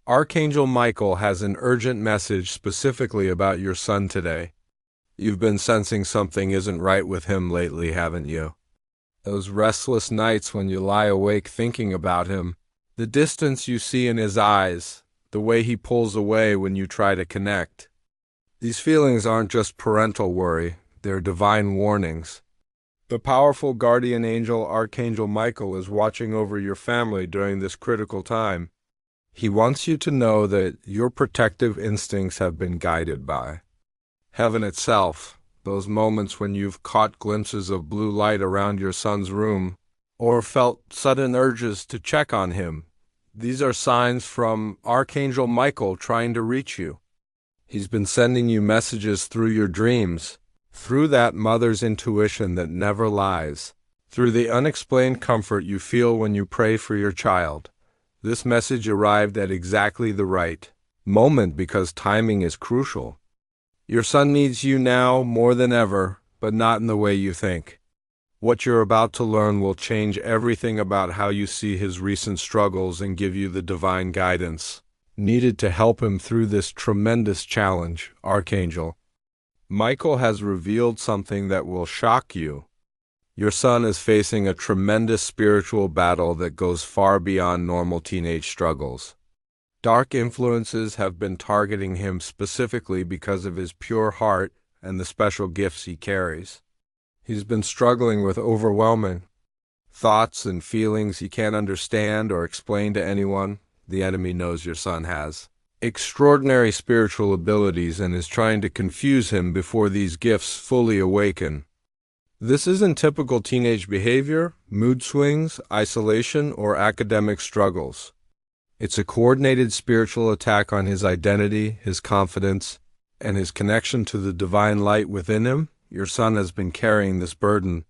Archangel Michael has an urgent message specifically about your son today. You've been sensing something isn't right with him lately, haven't you? Those restless nights when you lie awake thinking about him, the distance you see in his eyes, the way he pulls away when you try to connect. These feelings aren't just parental worry, they're divine warnings. The powerful guardian angel Archangel Michael is watching over your family during this critical time. He wants you to know that your protective instincts have been guided by heaven itself, those moments when you've caught glimpses of blue light around your son's room, or felt sudden urges to check on him. These are signs from Archangel Michael trying to reach you. He's been sending you messages through your dreams, through that mother's intuition that never lies, through the unexplained comfort you feel when you pray for your child. This message arrived at exactly the right moment because timing is crucial. Your son needs you now more than ever, but not in the way you think. What you're about to learn will change everything about how you see his recent struggles and give you the divine guidance needed to help him through this tremendous challenge, Archangel. Michael has revealed something that will shock you. Your son is facing a tremendous spiritual battle that goes far beyond normal teenage struggles. Dark influences have been targeting him specifically because of his pure heart and the special gifts he carries. He's been struggling with overwhelming thoughts and feelings he can't understand or explain to anyone. The enemy knows your son has extraordinary spiritual abilities and is trying to confuse him before these gifts fully awaken. This isn't typical teenage behavior, mood swings, isolation, or academic struggles. It's a coordinated spiritual attack on his identity, his confidence, and his connection to the divine light within him. Your son has been carrying this burden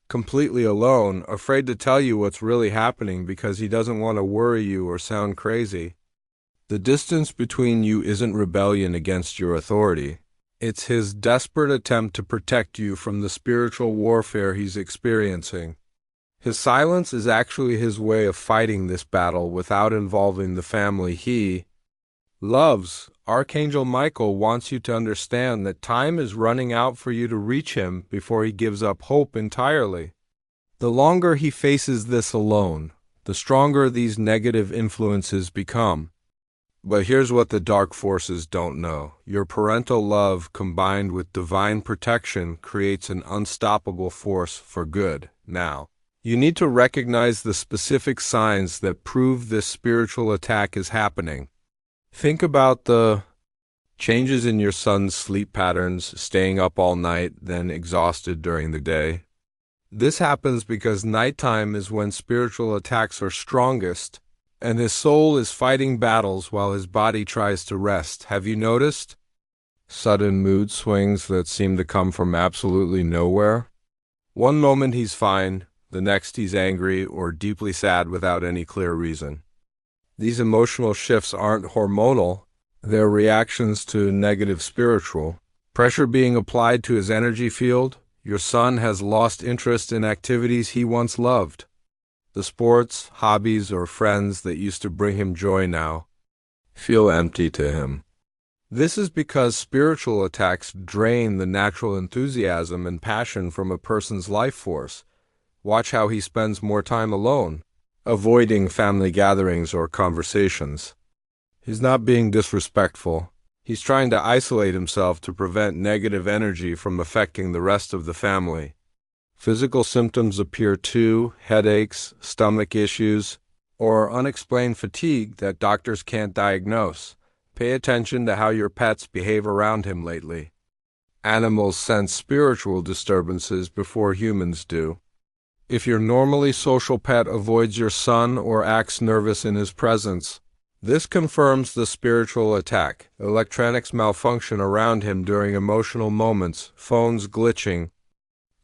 completely alone, afraid to tell you what's really happening because he doesn't want to worry you or sound crazy. The distance between you isn't rebellion against your authority. It's his desperate attempt to protect you from the spiritual warfare he's experiencing. His silence is actually his way of fighting this battle without involving the family he loves. Archangel Michael wants you to understand that time is running out for you to reach him before he gives up hope entirely. The longer he faces this alone, the stronger these negative influences become. But here's what the dark forces don't know. Your parental love combined with divine protection creates an unstoppable force for good. Now, you need to recognize the specific signs that prove this spiritual attack is happening. Think about the changes in your son's sleep patterns, staying up all night, then exhausted during the day. This happens because nighttime is when spiritual attacks are strongest, and his soul is fighting battles while his body tries to rest. Have you noticed? Sudden mood swings that seem to come from absolutely nowhere. One moment he's fine, the next he's angry or deeply sad without any clear reason. These emotional shifts aren't hormonal, they're reactions to negative spiritual pressure being applied to his energy field. Your son has lost interest in activities he once loved. The sports, hobbies, or friends that used to bring him joy now feel empty to him. This is because spiritual attacks drain the natural enthusiasm and passion from a person's life force. Watch how he spends more time alone, avoiding family gatherings or conversations. He's not being disrespectful. He's trying to isolate himself to prevent negative energy from affecting the rest of the family. Physical symptoms appear too: headaches, stomach issues, or unexplained fatigue that doctors can't diagnose. Pay attention to how your pets behave around him lately. Animals sense spiritual disturbances before humans do. If your normally social pet avoids your son or acts nervous in his presence, this confirms the spiritual attack. Electronics malfunction around him during emotional moments, phones glitching,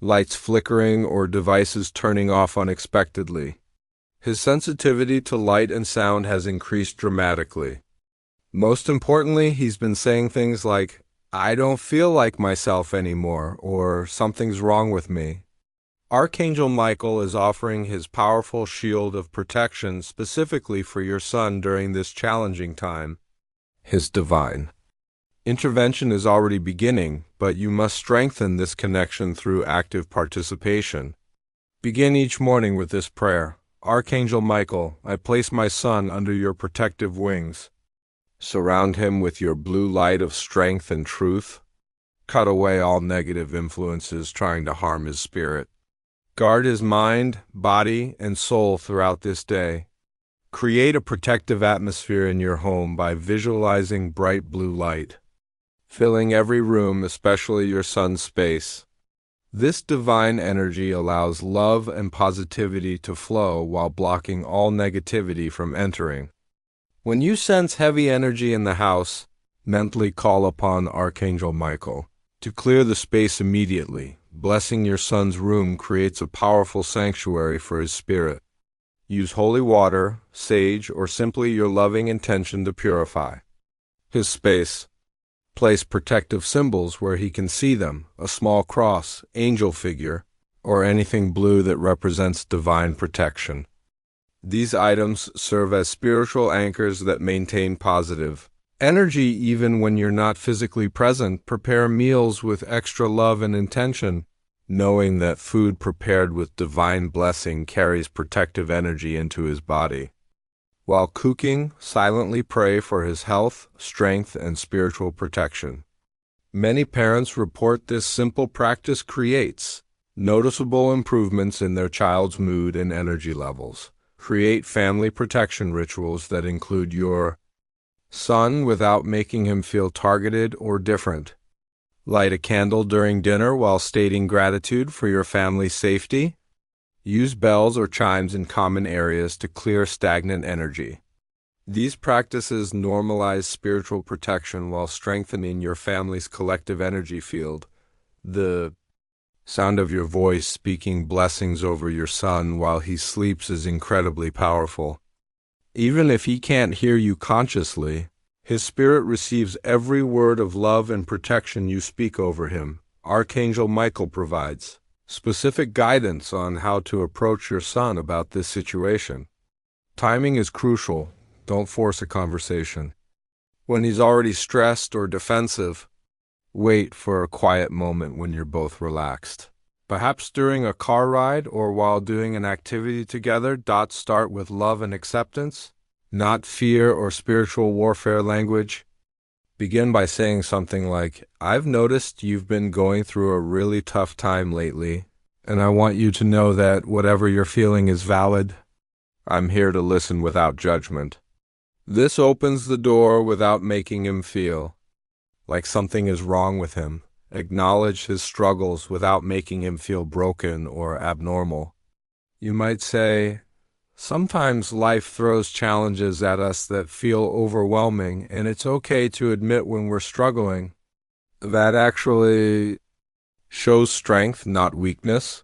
lights flickering, or devices turning off unexpectedly. His sensitivity to light and sound has increased dramatically. Most importantly, he's been saying things like, "I don't feel like myself anymore," or "something's wrong with me." Archangel Michael is offering his powerful shield of protection specifically for your son during this challenging time. His divine intervention is already beginning, but you must strengthen this connection through active participation. Begin each morning with this prayer. Archangel Michael, I place my son under your protective wings. Surround him with your blue light of strength and truth. Cut away all negative influences trying to harm his spirit. Guard his mind, body, and soul throughout this day. Create a protective atmosphere in your home by visualizing bright blue light, filling every room, especially your son's space. This divine energy allows love and positivity to flow while blocking all negativity from entering. When you sense heavy energy in the house, mentally call upon Archangel Michael to clear the space immediately. Blessing your son's room creates a powerful sanctuary for his spirit. Use holy water, sage, or simply your loving intention to purify his space. Place protective symbols where he can see them, a small cross, angel figure, or anything blue that represents divine protection. These items serve as spiritual anchors that maintain positive energy even when you're not physically present. Prepare meals with extra love and intention, knowing that food prepared with divine blessing carries protective energy into his body. While cooking, silently pray for his health, strength, and spiritual protection. Many parents report this simple practice creates noticeable improvements in their child's mood and energy levels. Create family protection rituals that include your son without making him feel targeted or different. Light a candle during dinner while stating gratitude for your family's safety. Use bells or chimes in common areas to clear stagnant energy. These practices normalize spiritual protection while strengthening your family's collective energy field. The sound of your voice speaking blessings over your son while he sleeps is incredibly powerful. Even if he can't hear you consciously, his spirit receives every word of love and protection you speak over him. Archangel Michael provides specific guidance on how to approach your son about this situation. Timing is crucial. Don't force a conversation. When he's already stressed or defensive, wait for a quiet moment when you're both relaxed. Perhaps during a car ride or while doing an activity together. Start with love and acceptance, not fear or spiritual warfare language. Begin by saying something like, I've noticed you've been going through a really tough time lately, and I want you to know that whatever you're feeling is valid. I'm here to listen without judgment. This opens the door without making him feel like something is wrong with him. Acknowledge his struggles without making him feel broken or abnormal. You might say, sometimes life throws challenges at us that feel overwhelming, and it's okay to admit when we're struggling. That actually shows strength, not weakness.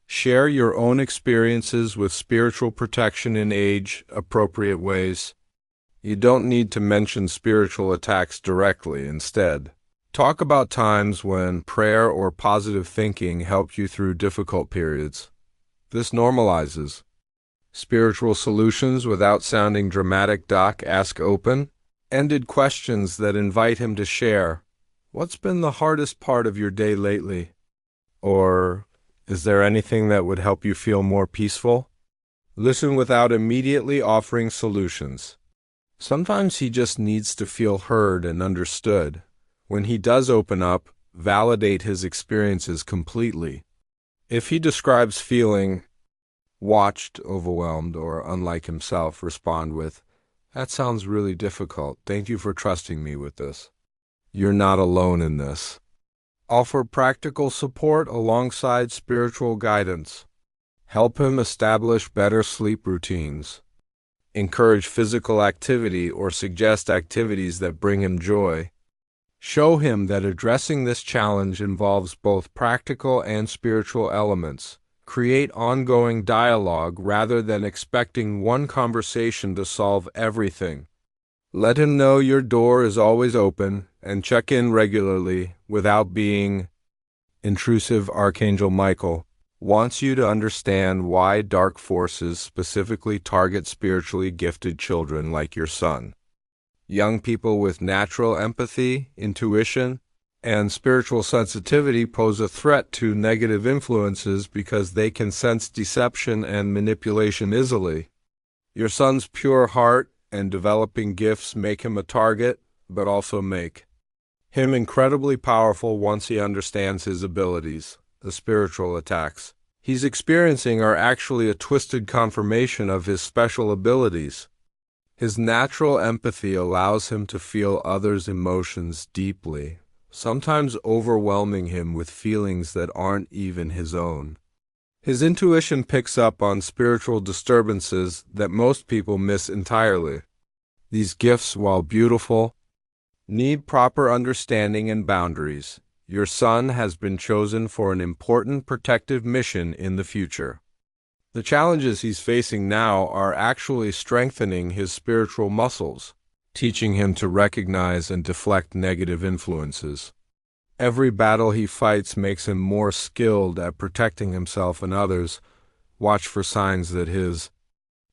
Share your own experiences with spiritual protection in age-appropriate ways. You don't need to mention spiritual attacks directly. Instead, talk about times when prayer or positive thinking helped you through difficult periods. This normalizes spiritual solutions without sounding dramatic. Ask open-ended questions that invite him to share. What's been the hardest part of your day lately? Or, is there anything that would help you feel more peaceful? Listen without immediately offering solutions. Sometimes he just needs to feel heard and understood. When he does open up, validate his experiences completely. If he describes feeling watched, overwhelmed, or unlike himself, respond with, that sounds really difficult. Thank you for trusting me with this. You're not alone in this. Offer practical support alongside spiritual guidance. Help him establish better sleep routines. Encourage physical activity or suggest activities that bring him joy. Show him that addressing this challenge involves both practical and spiritual elements. Create ongoing dialogue rather than expecting one conversation to solve everything. Let him know your door is always open and check in regularly without being intrusive. Archangel Michael, wants you to understand why dark forces specifically target spiritually gifted children like your son. Young people with natural empathy, intuition, and spiritual sensitivity pose a threat to negative influences because they can sense deception and manipulation easily. Your son's pure heart and developing gifts make him a target, but also make him incredibly powerful once he understands his abilities. The spiritual attacks he's experiencing are actually a twisted confirmation of his special abilities. His natural empathy allows him to feel others' emotions deeply, sometimes overwhelming him with feelings that aren't even his own. His intuition picks up on spiritual disturbances that most people miss entirely. These gifts, while beautiful, need proper understanding and boundaries. Your son has been chosen for an important protective mission in the future. The challenges he's facing now are actually strengthening his spiritual muscles, teaching him to recognize and deflect negative influences. Every battle he fights makes him more skilled at protecting himself and others. Watch for signs that his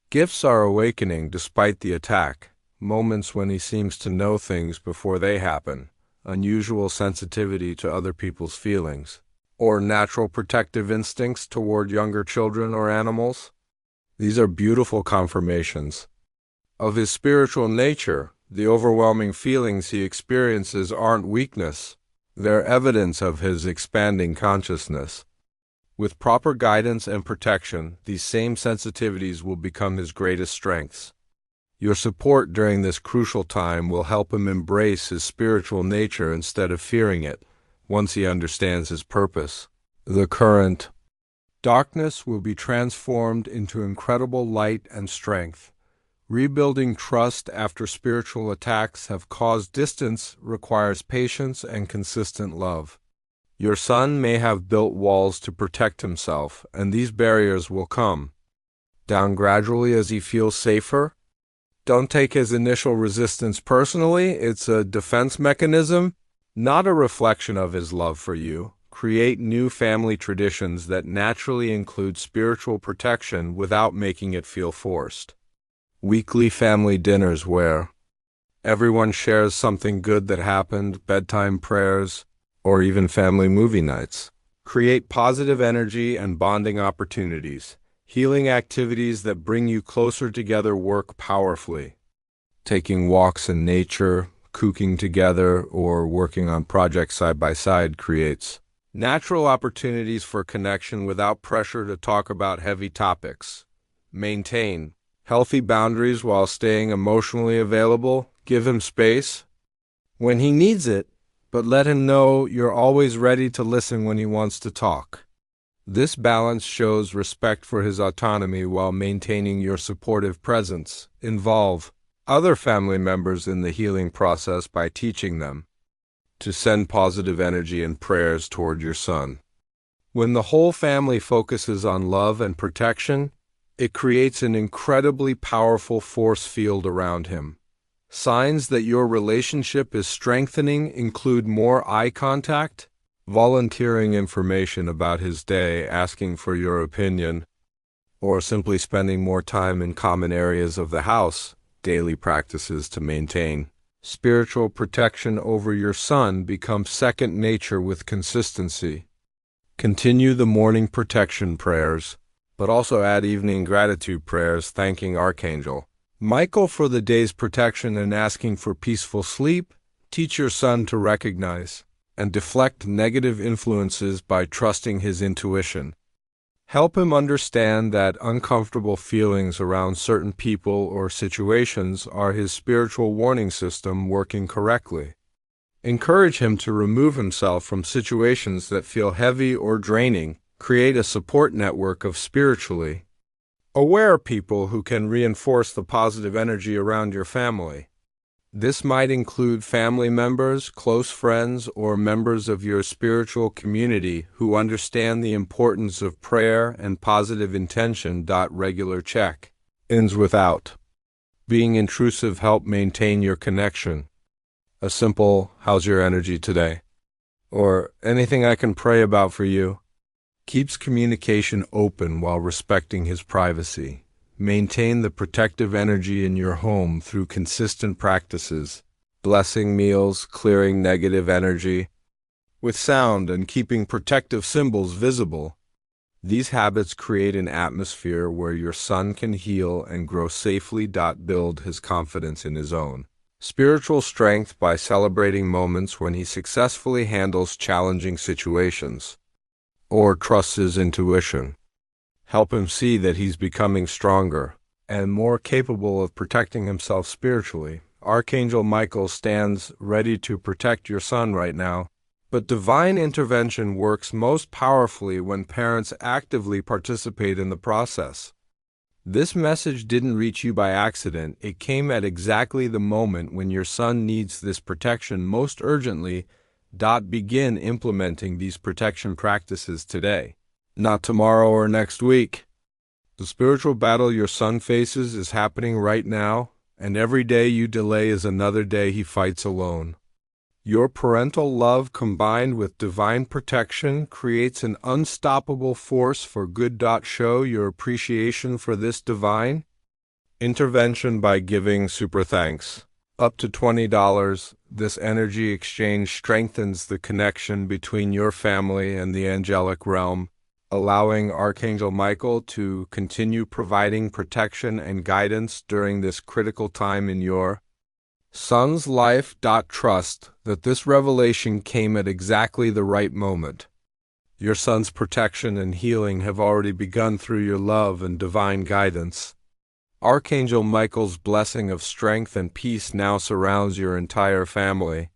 gifts are awakening despite the attack, moments when he seems to know things before they happen, unusual sensitivity to other people's feelings, or natural protective instincts toward younger children or animals. These are beautiful confirmations of his spiritual nature. The overwhelming feelings he experiences aren't weakness. They're evidence of his expanding consciousness. With proper guidance and protection, these same sensitivities will become his greatest strengths. Your support during this crucial time will help him embrace his spiritual nature instead of fearing it. Once he understands his purpose, the current darkness will be transformed into incredible light and strength. Rebuilding trust after spiritual attacks have caused distance requires patience and consistent love. Your son may have built walls to protect himself, and these barriers will come down gradually as he feels safer. Don't take his initial resistance personally. It's a defense mechanism, not a reflection of his love for you. Create new family traditions that naturally include spiritual protection without making it feel forced. Weekly family dinners where everyone shares something good that happened, bedtime prayers, or even family movie nights. Create positive energy and bonding opportunities. Healing activities that bring you closer together work powerfully. Taking walks in nature, cooking together, or working on projects side by side creates natural opportunities for connection without pressure to talk about heavy topics. Maintain healthy boundaries while staying emotionally available. Give him space when he needs it, but let him know you're always ready to listen when he wants to talk. This balance shows respect for his autonomy while maintaining your supportive presence. Involve other family members in the healing process by teaching them to send positive energy and prayers toward your son. When the whole family focuses on love and protection, it creates an incredibly powerful force field around him. Signs that your relationship is strengthening include more eye contact, volunteering information about his day, asking for your opinion, or simply spending more time in common areas of the house. Daily practices to maintain spiritual protection over your son becomes second nature with consistency. Continue the morning protection prayers, but also add evening gratitude prayers thanking Archangel Michael for the day's protection and asking for peaceful sleep. Teach your son to recognize and deflect negative influences by trusting his intuition. Help him understand that uncomfortable feelings around certain people or situations are his spiritual warning system working correctly. Encourage him to remove himself from situations that feel heavy or draining. Create a support network of spiritually aware people who can reinforce the positive energy around your family. This might include family members, close friends, or members of your spiritual community who understand the importance of prayer and positive intention. Regular check-ins without being intrusive help maintain your connection. A simple, "How's your energy today?" or "Anything I can pray about for you?" keeps communication open while respecting his privacy. Maintain the protective energy in your home through consistent practices, blessing meals, clearing negative energy, with sound and keeping protective symbols visible. These habits create an atmosphere where your son can heal and grow safely. Build his confidence in his own spiritual strength by celebrating moments when he successfully handles challenging situations or trusts his intuition. Help him see that he's becoming stronger and more capable of protecting himself spiritually. Archangel Michael stands ready to protect your son right now, but divine intervention works most powerfully when parents actively participate in the process. This message didn't reach you by accident. It came at exactly the moment when your son needs this protection most urgently. Begin implementing these protection practices today, not tomorrow or next week. The spiritual battle your son faces is happening right now, and every day you delay is another day he fights alone. Your parental love combined with divine protection creates an unstoppable force for good. Show your appreciation for this divine intervention by giving super thanks. Up to $20, this energy exchange strengthens the connection between your family and the angelic realm, allowing Archangel Michael to continue providing protection and guidance during this critical time in your son's life. Trust that this revelation came at exactly the right moment. Your son's protection and healing have already begun through your love and divine guidance. Archangel Michael's blessing of strength and peace now surrounds your entire family.